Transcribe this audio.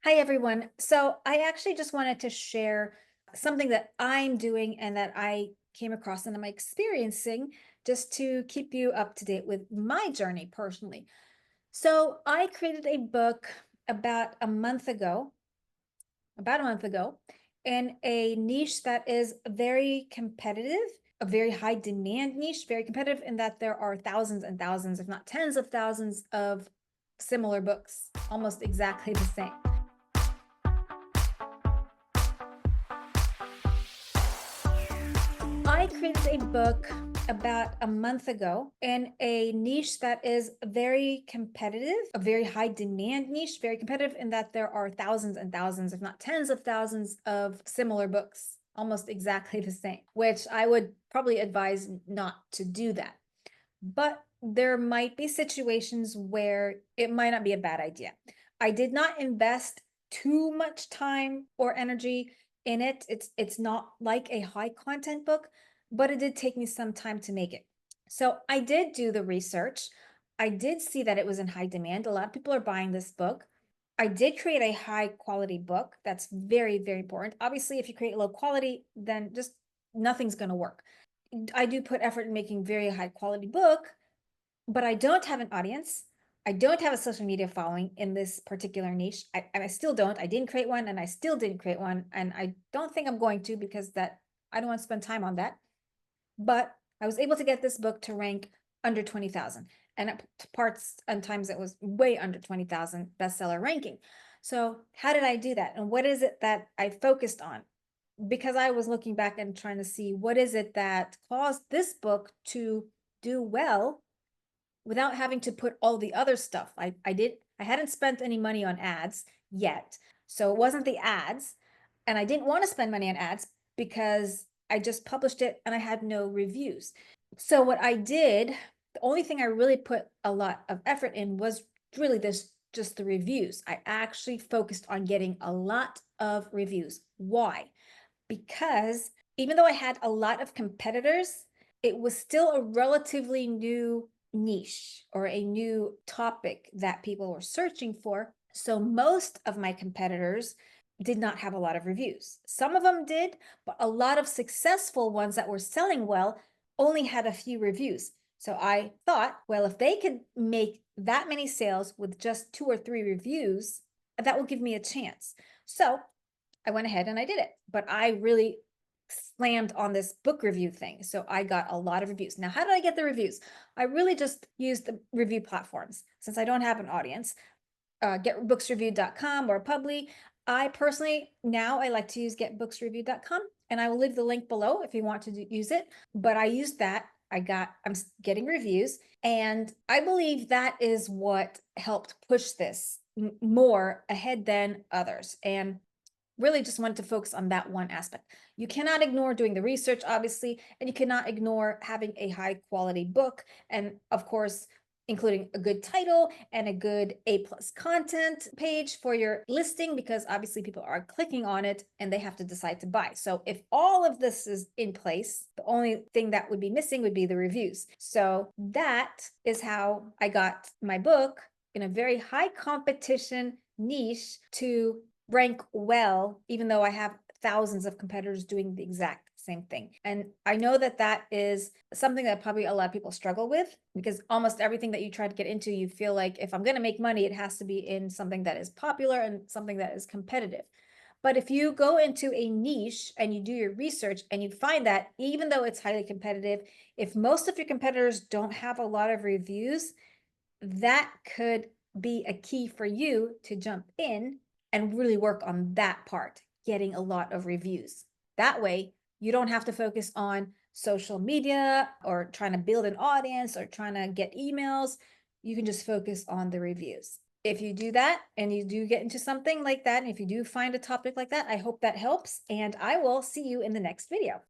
Hi, everyone. So I actually just wanted to share something that I'm doing and that I came across and I'm experiencing just to keep you up to date with my journey personally. So I created a book about a month ago, about a month ago, in a niche that is very competitive, a very high demand niche, very competitive in that there are thousands and thousands, if not tens of thousands of similar books, almost exactly the same. I created a book about a month ago in a niche that is very competitive, a very high demand niche, very competitive in that there are thousands and thousands, if not tens of thousands of similar books, almost exactly the same, which I would probably advise not to do that. But there might be situations where it might not be a bad idea. I did not invest too much time or energy in it. It's not like a high content book, but it did take me some time to make it. So I did do the research. I did see that it was in high demand. A lot of people are buying this book. I did create a high quality book. That's very, very important. Obviously, if you create low quality, then just nothing's going to work. I do put effort in making very high quality book, but I don't have an audience. I don't have a social media following in this particular niche. I still don't. I didn't create one and I still didn't create one. And I don't think I'm going to because I don't want to spend time on that. But I was able to get this book to rank under 20,000. And at parts and times it was way under 20,000 bestseller ranking. So how did I do that? And what is it that I focused on? Because I was looking back and trying to see what is it that caused this book to do well without having to put all the other stuff. I hadn't spent any money on ads yet. So it wasn't the ads. And I didn't want to spend money on ads because I just published it and I had no reviews. So what I did, the only thing I really put a lot of effort in was really this just the reviews. I actually focused on getting a lot of reviews. Why? Because even though I had a lot of competitors, it was still a relatively new niche or a new topic that people were searching for. So most of my competitors did not have a lot of reviews. Some of them did, but a lot of successful ones that were selling well only had a few reviews. So I thought, well, if they could make that many sales with just 2 or 3 reviews, that will give me a chance. So I went ahead and I did it, but I really slammed on this book review thing. So I got a lot of reviews. Now, how did I get the reviews? I really just used the review platforms since I don't have an audience. Getbooksreviewed.com or Publi. I personally, now I like to use getbooksreviewed.com, and I will leave the link below if you want to use it. But I used that. I'm getting reviews, and I believe that is what helped push this more ahead than others. And really just wanted to focus on that one aspect. You cannot ignore doing the research, obviously, and you cannot ignore having a high quality book. And of course, including a good title and a good A+ content page for your listing, because obviously people are clicking on it and they have to decide to buy. So if all of this is in place, the only thing that would be missing would be the reviews. So that is how I got my book in a very high competition niche to rank well, even though I have thousands of competitors doing the exact same thing. And I know that that is something that probably a lot of people struggle with, because almost everything that you try to get into, you feel like if I'm going to make money, it has to be in something that is popular and something that is competitive. But if you go into a niche and you do your research and you find that even though it's highly competitive, if most of your competitors don't have a lot of reviews, that could be a key for you to jump in and really work on that part, getting a lot of reviews. That way, you don't have to focus on social media or trying to build an audience or trying to get emails. You can just focus on the reviews. If you do that and you do get into something like that, and if you do find a topic like that, I hope that helps. And I will see you in the next video.